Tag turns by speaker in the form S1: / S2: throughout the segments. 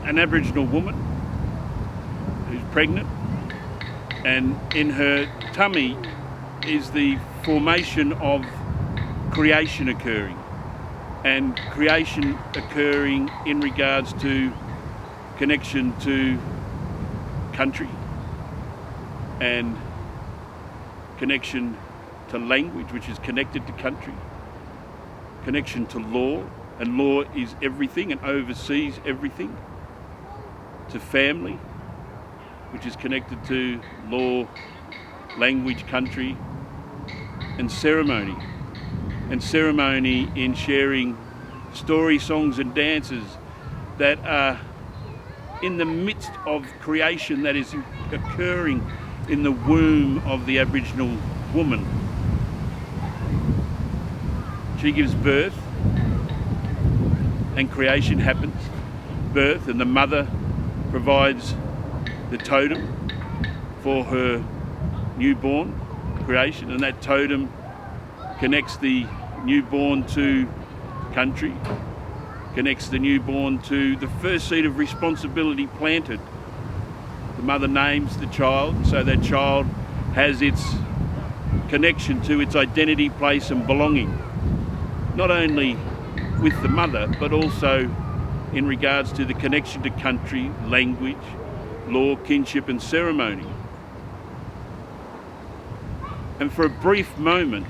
S1: An Aboriginal woman who's pregnant, and in her tummy is the formation of creation occurring, and creation occurring in regards to connection to country and connection to language, which is connected to country, connection to law, and law is everything and oversees everything, to family, which is connected to law, language, country, and ceremony. And ceremony in sharing story, songs and dances that are in the midst of creation that is occurring in the womb of the Aboriginal woman. She gives birth and creation happens. Birth, and the mother provides the totem for her newborn creation, and that totem connects the newborn to country, connects the newborn to the first seed of responsibility planted. The mother names the child, so that child has its connection to its identity, place and belonging, not only with the mother but also in regards to the connection to country, language, law, kinship and ceremony. And for a brief moment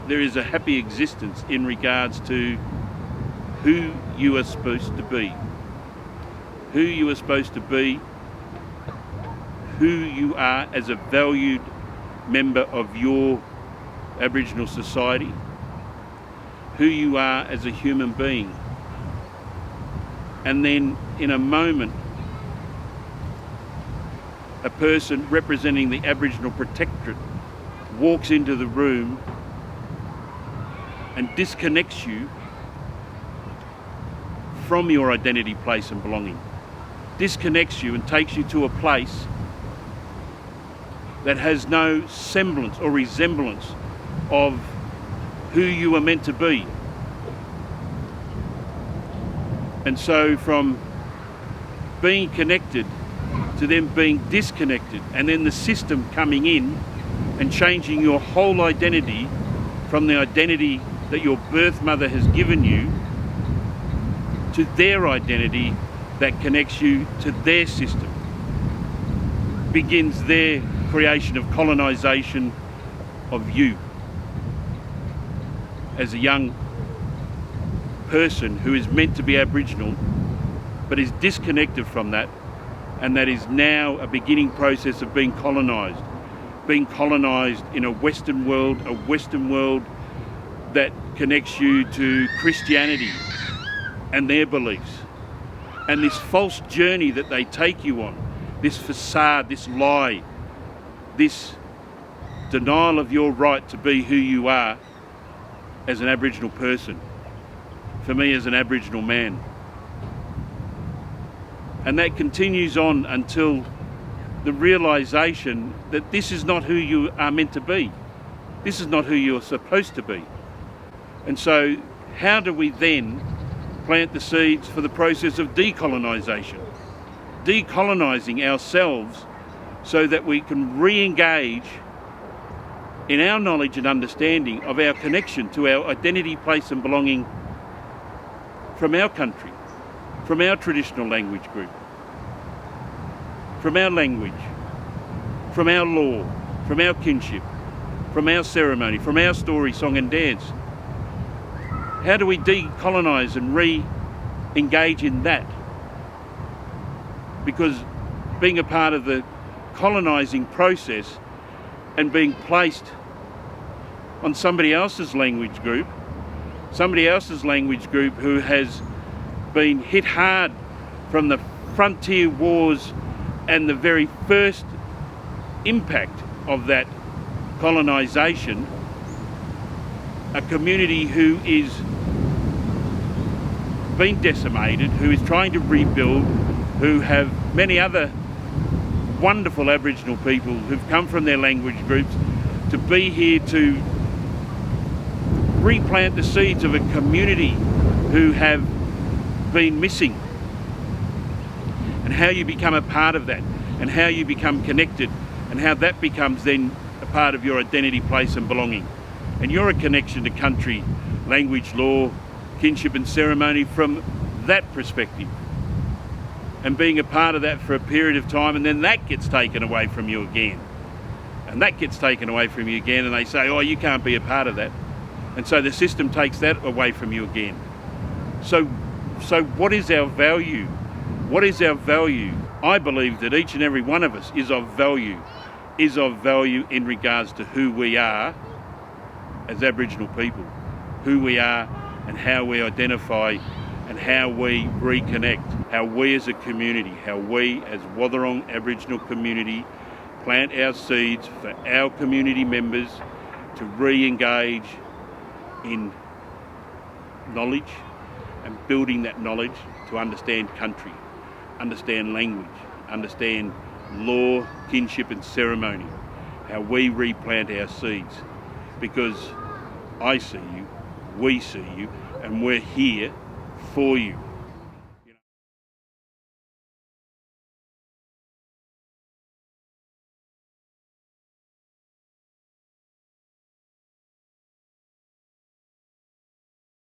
S1: there is a happy existence in regards to who you are supposed to be. Who you are supposed to be, who you are as a valued member of your Aboriginal society, who you are as a human being. And then in a moment, a person representing the Aboriginal Protectorate walks into the room and disconnects you from your identity, place and belonging. Disconnects you and takes you to a place that has no semblance or resemblance of who you are meant to be. And so from being connected to them being disconnected, and then the system coming in and changing your whole identity from the identity that your birth mother has given you to their identity that connects you to their system, begins their creation of colonisation of you as a young person who is meant to be Aboriginal but is disconnected from that, and that is now a beginning process of being colonised in a Western world that connects you to Christianity and their beliefs. And this false journey that they take you on, this facade, this lie, this denial of your right to be who you are as an Aboriginal person, for me as an Aboriginal man. And that continues on until the realisation that this is not who you are meant to be. This is not who you're supposed to be. And so how do we then plant the seeds for the process of decolonisation? Decolonising ourselves so that we can re-engage in our knowledge and understanding of our connection to our identity, place and belonging from our country, from our traditional language group, from our language, from our law, from our kinship, from our ceremony, from our story, song and dance. How do we decolonise and re-engage in that? Because being a part of the colonising process and being placed on somebody else's language group who has been hit hard from the frontier wars and the very first impact of that colonisation, a community who is being decimated, who is trying to rebuild, who have many other wonderful Aboriginal people who've come from their language groups to be here to replant the seeds of a community who have been missing, and how you become a part of that, and how you become connected, and how that becomes then a part of your identity, place and belonging. And you're a connection to country, language, law, kinship and ceremony from that perspective, and being a part of that for a period of time, and then that gets taken away from you again, and that gets taken away from you again, and they say, oh, you can't be a part of that, and so the system takes that away from you again. So what is our value? What is our value? I believe that each and every one of us is of value in regards to who we are as Aboriginal people, who we are and how we identify and how we reconnect, how we as a community, how we as Wathaurong Aboriginal community plant our seeds for our community members to re-engage in knowledge and building that knowledge to understand country, understand language, understand law, kinship and ceremony, how we replant our seeds, because I see you, we see you, and we're here for you.